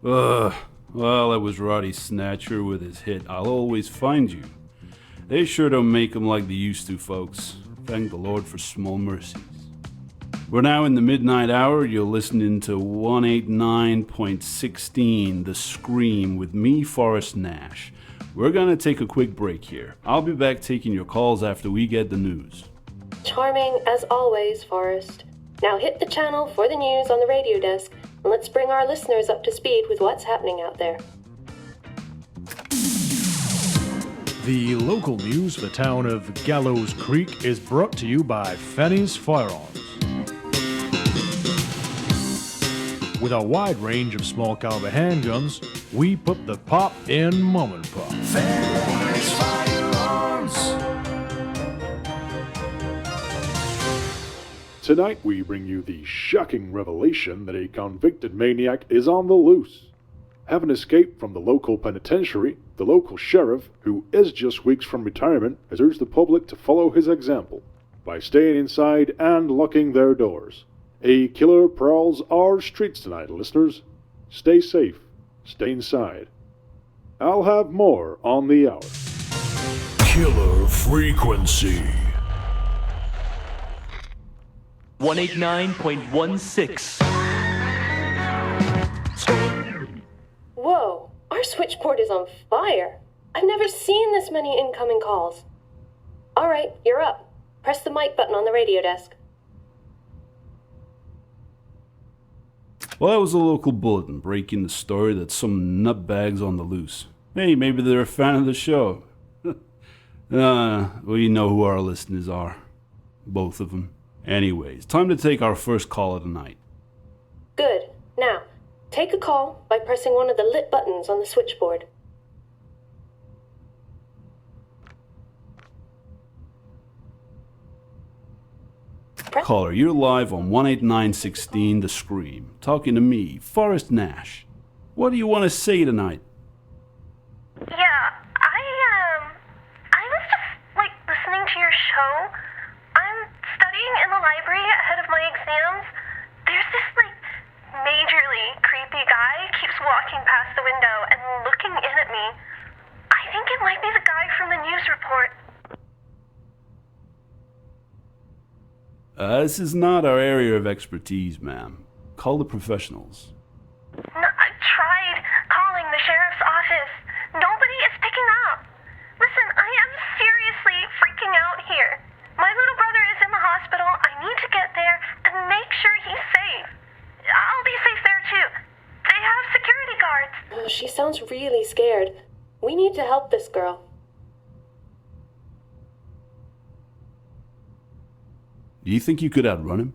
Ugh. Well, it was Roddy Snatcher with his hit I'll Always Find You. They sure don't make 'em like they used to, folks. Thank the Lord for small mercies. We're now in the midnight hour. You're listening to 189.16 The Scream with me, Forrest Nash. We're gonna take a quick break here. I'll be back taking your calls after we get the news. Charming as always, Forrest. Now hit the channel for the news on the radio desk, and let's bring our listeners up to speed with what's happening out there. The local news for the town of Gallows Creek is brought to you by Fanny's Firearms. With a wide range of small caliber handguns, we put the pop in mom and pop. Fanny's Firearms. Tonight we bring you the shocking revelation that a convicted maniac is on the loose. Having escaped from the local penitentiary, the local sheriff, who is just weeks from retirement, has urged the public to follow his example by staying inside and locking their doors. A killer prowls our streets tonight, listeners. Stay safe. Stay inside. I'll have more on the hour. Killer Frequency. 189.16. Whoa, our switchboard is on fire. I've never seen this many incoming calls. All right, you're up. Press the mic button on the radio desk. Well, that was a local bulletin breaking the story that some nutbags on the loose. Hey, maybe they're a fan of the show. Well, you know who our listeners are. Both of them. Anyways, time to take our first call of the night. Good. Now, take a call by pressing one of the lit buttons on the switchboard. Caller, you're live on 18916 The Scream, talking to me, Forrest Nash. What do you want to say tonight? Yeah, I was just, listening to your show. I'm studying in the library ahead of my exams. There's this, majorly creepy guy keeps walking past the window and looking in at me. I think it might be the guy from the news report. This is not our area of expertise, ma'am. Call the professionals. No, I tried calling the sheriff's office. Nobody is picking up. Listen, I am seriously freaking out here. My little brother is in the hospital. I need to get there and make sure he's safe. I'll be safe there too. They have security guards. Oh, she sounds really scared. We need to help this girl. Do you think you could outrun him?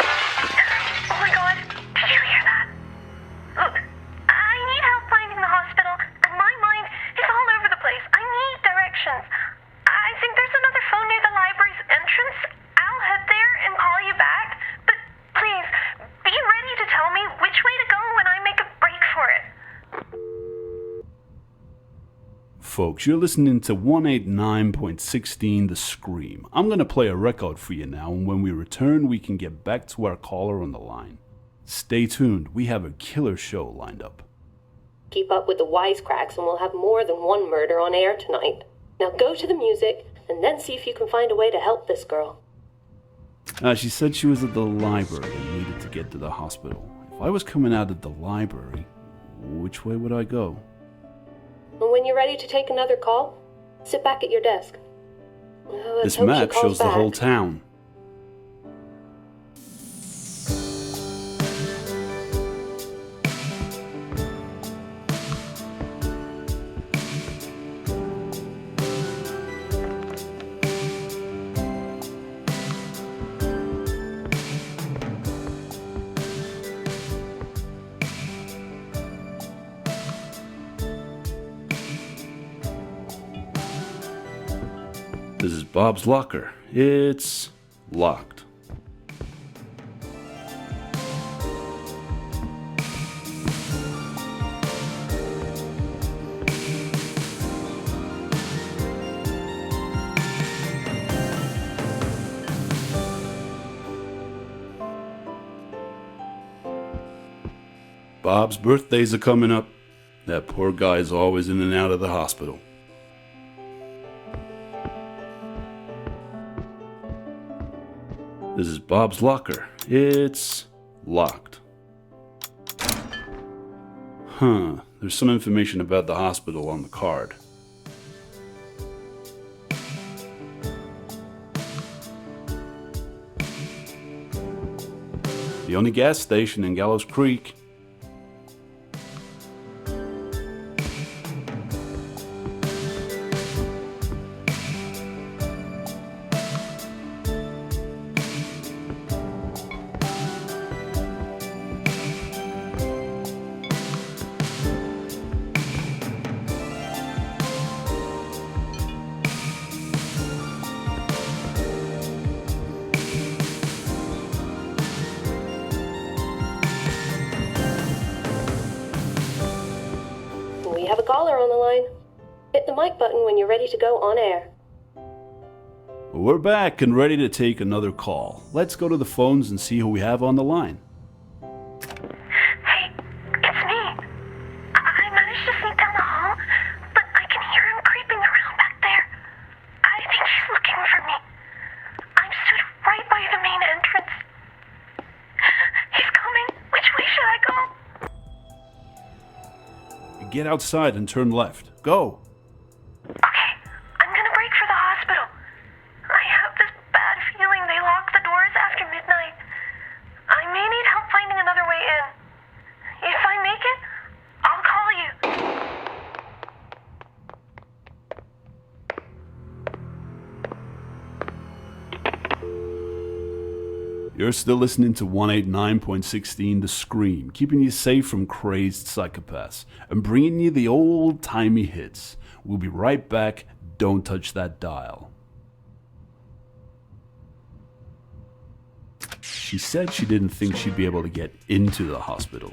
Oh my god, did you hear that? Look, I need help finding the hospital, and my mind is all over the place. I need directions. I think there's another phone near the library's entrance. I'll head there and call you back, but please, be ready to tell me which way to go when I make a break for it. Folks, you're listening to 189.16 The Scream. I'm going to play a record for you now, and when we return, we can get back to our caller on the line. Stay tuned. We have a killer show lined up. Keep up with the wisecracks and we'll have more than one murder on air tonight. Now go to the music and then see if you can find a way to help this girl. She said she was at the library and needed to get to the hospital. If I was coming out of the library, which way would I go? And when you're ready to take another call, sit back at your desk. This map shows the whole town. This is Bob's locker. It's locked. Bob's birthdays are coming up. That poor guy is always in and out of the hospital. This is Bob's locker. It's locked. There's some information about the hospital on the card. The only gas station in Gallows Creek. We have a caller on the line. Hit the mic button when you're ready to go on air. We're back and ready to take another call. Let's go to the phones and see who we have on the line. Hey, it's me. I managed to sneak down the hall, but I can hear him creeping around back there. I think he's looking for me. I'm stood right by the main entrance. He's coming. Which way should I go? Get outside and turn left. Go! Okay, I'm gonna break for the hospital. I have this bad feeling they lock the doors after midnight. I may need help finding another way in. If I make it, I'll call you. You're still listening to 189.16 The Scream, keeping you safe from crazed psychopaths and bringing you the old-timey hits. We'll be right back. Don't touch that dial. She said she didn't think she'd be able to get into the hospital.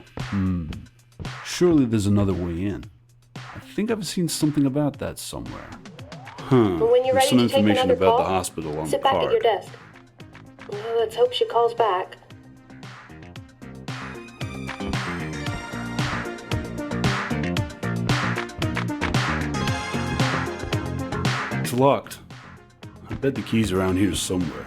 Surely there's another way in. I think I've seen something about that somewhere. But when you're There's ready some to take information another about call, the hospital on sit the back card. at your desk. Well, let's hope she calls back. It's locked. I bet the key's around here somewhere.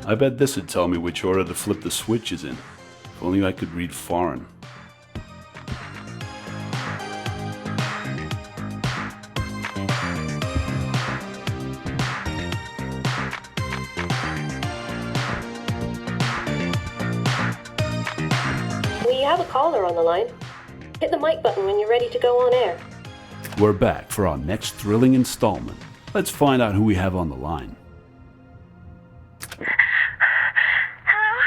I bet this would tell me which order to flip the switches in. If only I could read foreign. We have a caller on the line. Hit the mic button when you're ready to go on air. We're back for our next thrilling installment. Let's find out who we have on the line. Hello?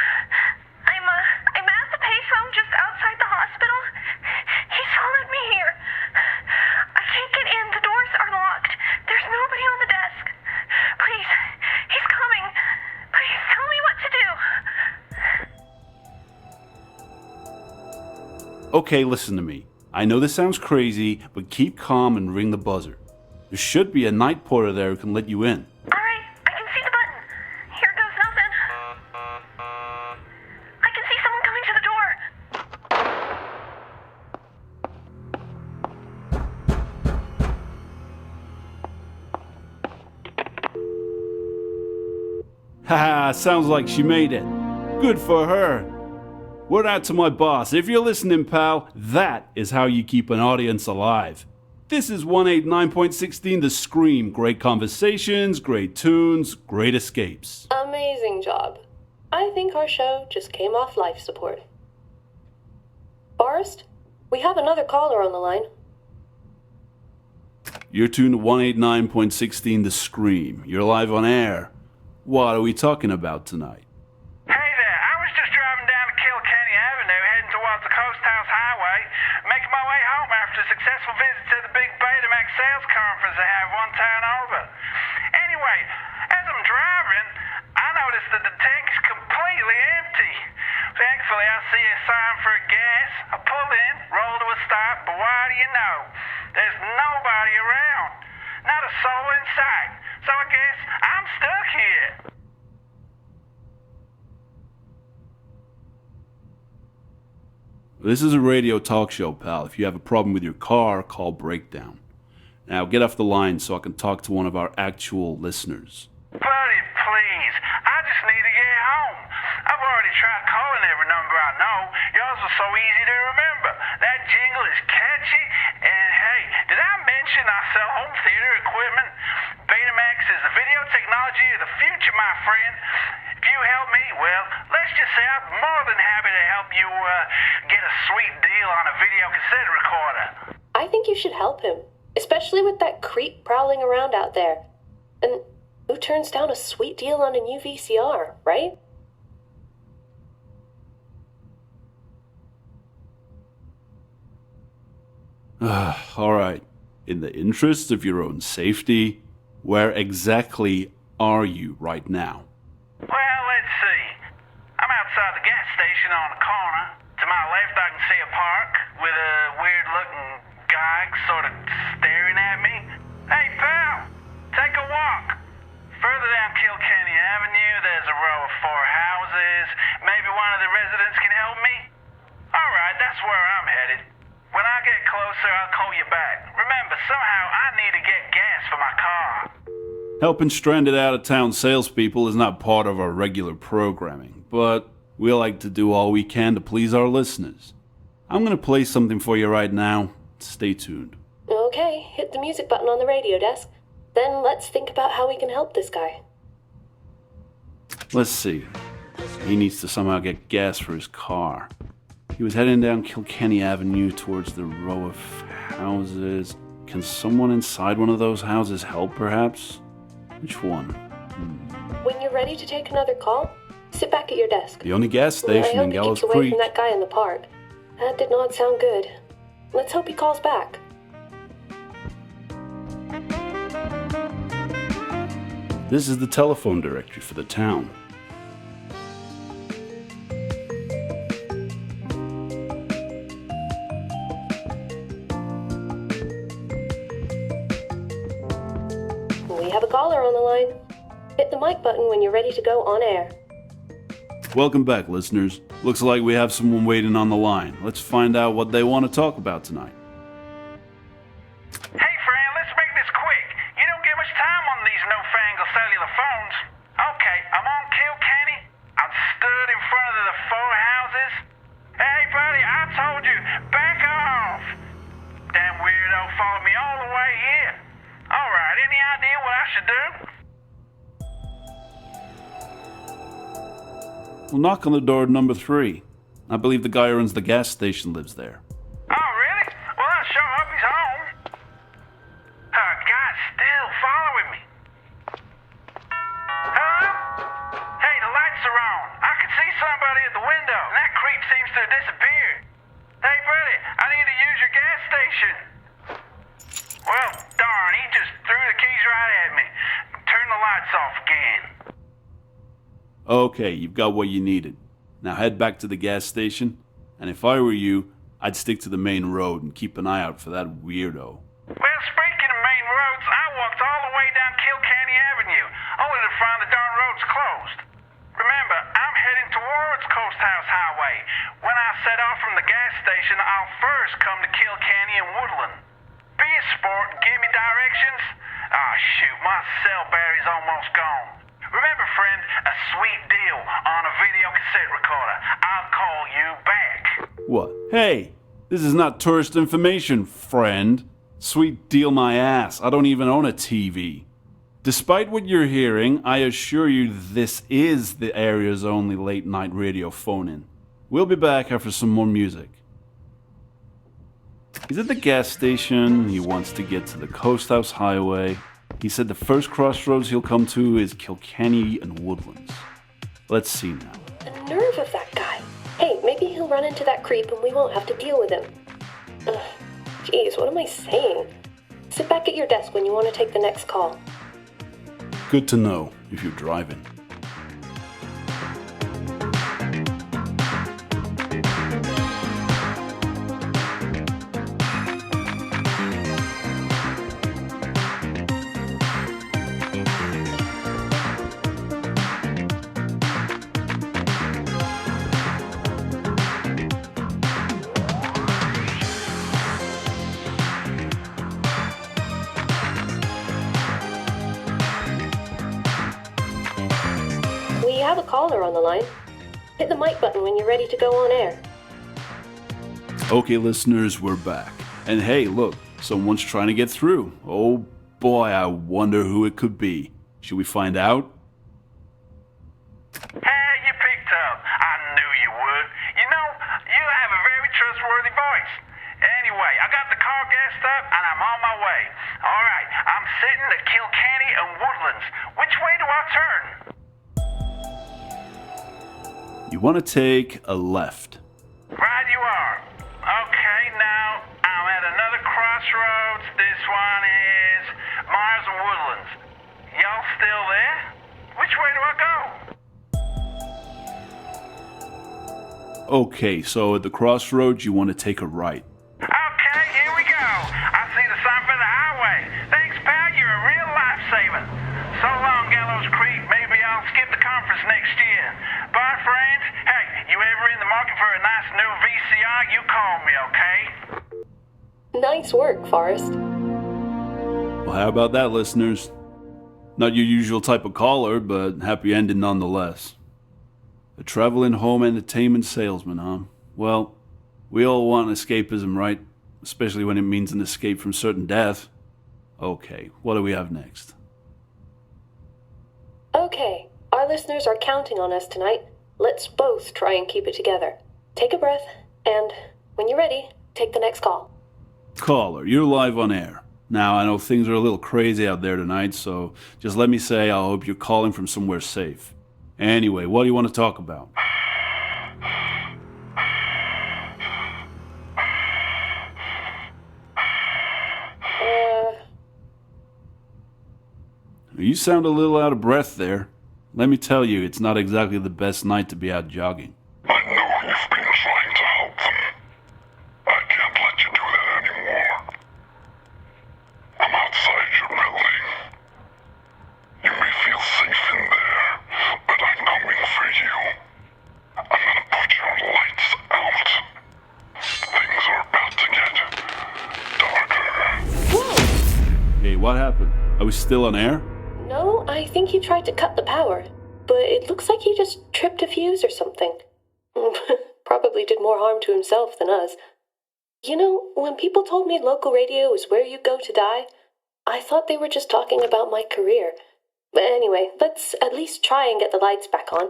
I'm at the payphone just outside the hospital. He's followed me here. I can't get in. The doors are locked. There's nobody on the desk. Please, he's coming. Please tell me what to do. Okay, listen to me. I know this sounds crazy, but keep calm and ring the buzzer. There should be a night porter there who can let you in. Alright, I can see the button. Here goes nothing. I can see someone coming to the door. Haha, sounds like she made it. Good for her. Word out to my boss. If you're listening, pal, that is how you keep an audience alive. This is 189.16 The Scream. Great conversations, great tunes, great escapes. Amazing job. I think our show just came off life support. Forrest, we have another caller on the line. You're tuned to 189.16 The Scream. You're live on air. What are we talking about tonight? Hey there, I was just driving down to Kilkenny Avenue heading towards the Coast House Highway, making my way home after a successful visit to the big Betamax sales conference they have one town over. Anyway, as I'm driving, I noticed that the tank is completely empty. Thankfully, I see a sign for gas. I pull in, roll to a stop, but why do This is a radio talk show, pal. If you have a problem with your car, call Breakdown. Now get off the line so I can talk to one of our actual listeners. Buddy, please. I just need to get home. I've already tried calling every number I know. Yours was so easy to remember. That jingle is catchy. And hey, did I mention I sell home theater equipment? Betamax is the video technology of the future, my friend. If you help me, well, let's just say I'm more than happy to help you get a sweet deal on a video cassette recorder. I think you should help him, especially with that creep prowling around out there. And who turns down a sweet deal on a new VCR, right? All right. In the interest of your own safety, where exactly are you right now? Well, let's see. I'm outside the gas station on the corner. To my left, I can see a park with a weird-looking guy sort of staring at me. Hey, pal, take a walk. Further down Kilkenny Avenue, there's a row of 4 houses. Maybe one of the residents can help me? All right, that's where I'm headed. When I get closer, I'll call you back. Remember, somehow I need to get gas for my car. Helping stranded out-of-town salespeople is not part of our regular programming, but we like to do all we can to please our listeners. I'm going to play something for you right now. Stay tuned. Okay, hit the music button on the radio desk. Then let's think about how we can help this guy. Let's see. He needs to somehow get gas for his car. He was heading down Kilkenny Avenue towards the row of houses. Can someone inside one of those houses help, perhaps? Which one? When you're ready to take another call, sit back at your desk. The only gas I station hope in he Gallows keeps away Creek. from that guy in the park. That did not sound good. Let's hope he calls back. This is the telephone directory for the town. We have a caller on the line. Hit the mic button when you're ready to go on air. Welcome back, listeners. Looks like we have someone waiting on the line. Let's find out what they want to talk about tonight. Hey, friend, let's make this quick. You don't get much time on these newfangled cellular phones. Okay, I'm on Kilkenny. I'm stood in front of the 4 houses. Hey, buddy, I told you, back off. Damn weirdo followed me all the way here. All right, any idea what I should do? We'll knock on the door at number 3. I believe the guy who runs the gas station lives there. Oh, really? Well, I'll sure hope he's home. God's still following me. Hello? Hey, the lights are on. I can see somebody at the window, and that creep seems to have disappeared. Hey, buddy, I need to use your gas station. Well, darn, he just threw the keys right at me. Turn the lights off again. Okay, you've got what you needed. Now head back to the gas station, and if I were you, I'd stick to the main road and keep an eye out for that weirdo. Well, speaking of main roads, I walked all the way down Kilkenny Avenue, only to find the darn road's closed. Remember, I'm heading towards Coast House Highway. When I set off from the gas station, I'll first come to Kilkenny and Woodland. Be a sport and give me directions. Ah, shoot, my cell battery's almost gone. Remember, friend, a sweet deal on a video cassette recorder. I'll call you back. What? Hey, this is not tourist information, friend. Sweet deal my ass. I don't even own a TV. Despite what you're hearing, I assure you this is the area's only late-night radio phone-in. We'll be back after some more music. He's at the gas station. He wants to get to the Coast House Highway. He said the first crossroads he'll come to is Kilkenny and Woodlands. Let's see now. The nerve of that guy. Hey, maybe he'll run into that creep and we won't have to deal with him. Ugh, jeez, what am I saying? Sit back at your desk when you want to take the next call. Good to know if you're driving. have a caller on the line. Hit the mic button when you're ready to go on air. Okay, listeners, we're back. And hey, look, someone's trying to get through. Oh boy, I wonder who it could be. Should we find out? Hey, you picked up. I knew you would. You know, you have a very trustworthy voice. Anyway, I got the car gassed up and I'm on my way. All right, I'm sitting at Kilkenny and Woodlands. Which way do I turn? You want to take a left. Right you are. Okay, now I'm at another crossroads. This one is Mars and Woodlands. Y'all still there? Which way do I go? Okay, so at the crossroads, you want to take a right. Okay, here we go. I see the sign for the highway. Thanks, pal. You're a real lifesaver. So long, Gallows Creek. Maybe I'll skip the conference next year. Bye, friends. Hey, you ever in the market for a nice new VCR? You call me, okay? Nice work, Forrest. Well, how about that, listeners? Not your usual type of caller, but happy ending nonetheless. A traveling home entertainment salesman, huh? Well, we all want escapism, right? Especially when it means an escape from certain death. Okay, what do we have next? Okay, our listeners are counting on us tonight. Let's both try and keep it together. Take a breath, and when you're ready, take the next call. Caller, you're live on air. Now, I know things are a little crazy out there tonight, so just let me say I hope you're calling from somewhere safe. Anyway, what do you want to talk about? You sound a little out of breath there. Let me tell you, it's not exactly the best night to be out jogging. I know you've been trying to help them. I can't let you do that anymore. I'm outside your building. You may feel safe in there, but I'm coming for you. I'm gonna put your lights out. Things are about to get darker. Hey, what happened? Are we still on air? No, I think he tried to cut the power, but it looks like he just tripped a fuse or something. Probably did more harm to himself than us. You know, when people told me local radio is where you go to die, I thought they were just talking about my career. But anyway, let's at least try and get the lights back on.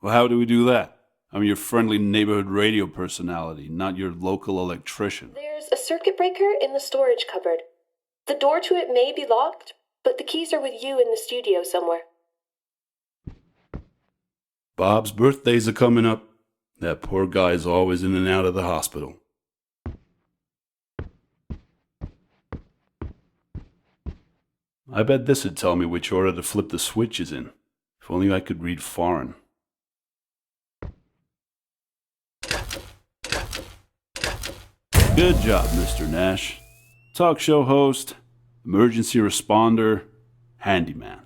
Well, how do we do that? I'm your friendly neighborhood radio personality, not your local electrician. There's a circuit breaker in the storage cupboard. The door to it may be locked, but the keys are with you in the studio somewhere. Bob's birthdays are coming up. That poor guy's always in and out of the hospital. I bet this would tell me which order to flip the switches in. If only I could read foreign. Good job, Mr. Nash. Talk show host, emergency responder, handyman.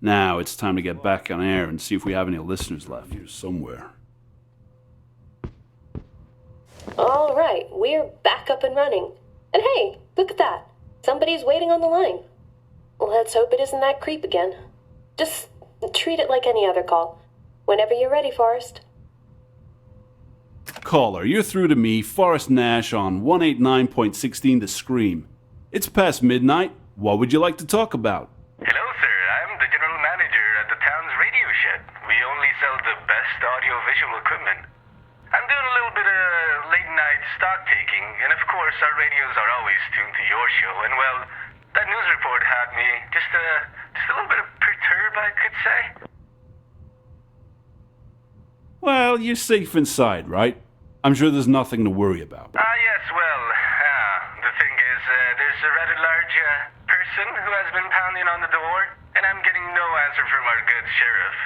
Now it's time to get back on air and see if we have any listeners left here somewhere. All right, we're back up and running. And hey, look at that. Somebody's waiting on the line. Let's hope it isn't that creep again. Just treat it like any other call. Whenever you're ready, Forrest. Caller, you're through to me, Forrest Nash, on 189.16 The Scream. It's past midnight. What would you like to talk about? Hello, sir. I'm the general manager at the town's radio shed. We only sell the best audio-visual equipment. I'm doing a little bit of late-night stock taking, and of course our radios are always tuned to your show. And well, that news report had me just a little bit perturbed, I could say. Well, you're safe inside, right? I'm sure there's nothing to worry about. Yes, well, the thing is, there's a rather large person who has been pounding on the door, and I'm getting no answer from our good sheriff.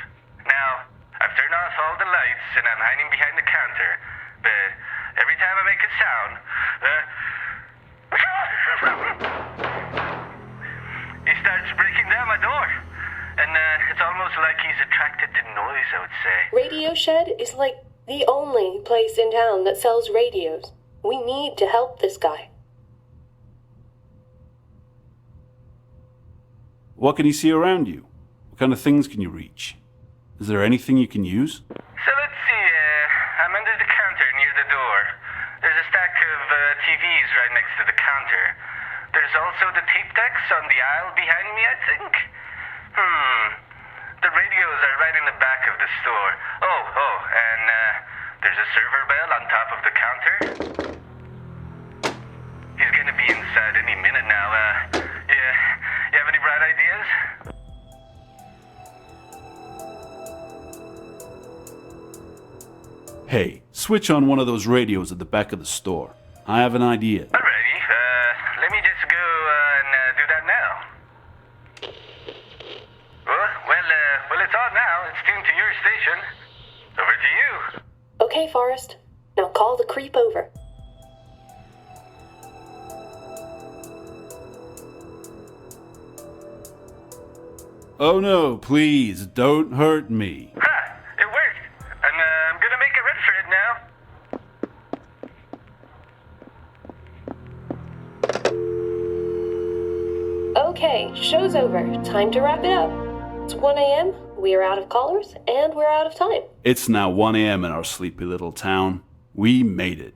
Now, I've turned off all the lights, and I'm hiding behind the counter, but every time I make a sound, he starts breaking down my door. And it's almost like he's attracted to noise, I would say. Radio Shed is like the only place in town that sells radios. We need to help this guy. What can you see around you? What kind of things can you reach? Is there anything you can use? So let's see, I'm under the counter near the door. There's a stack of TVs right next to the counter. There's also the tape decks on the aisle behind me, I think. The radios are right in the back of the store. And there's a server bell on top of the counter. He's gonna be inside any minute now. Yeah, you have any bright ideas? Hey, switch on one of those radios at the back of the store. I have an idea. Alrighty, let me just go and do that now. Well, it's on now. It's tuned to your station. Over to you. Okay, Forrest. Now call the creep over. Oh no, please, don't hurt me. Ha! It worked. And I'm gonna make a run for it now. Okay, show's over. Time to wrap it up. It's 1 a.m., we are out of callers, and we're out of time. It's now 1 a.m. in our sleepy little town. We made it.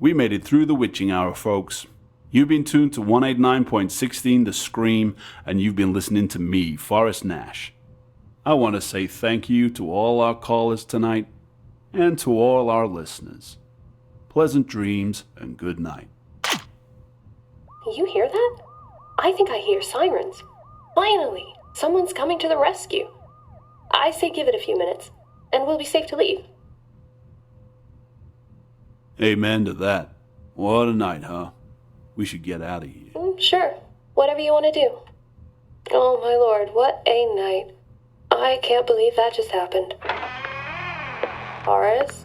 We made it through the witching hour, folks. You've been tuned to 189.16 The Scream, and you've been listening to me, Forrest Nash. I want to say thank you to all our callers tonight, and to all our listeners. Pleasant dreams and good night. You hear that? I think I hear sirens. Finally, someone's coming to the rescue. I say give it a few minutes, and we'll be safe to leave. Amen to that. What a night, huh? We should get out of here. Sure, whatever you want to do. Oh my lord, what a night. I can't believe that just happened. Horace?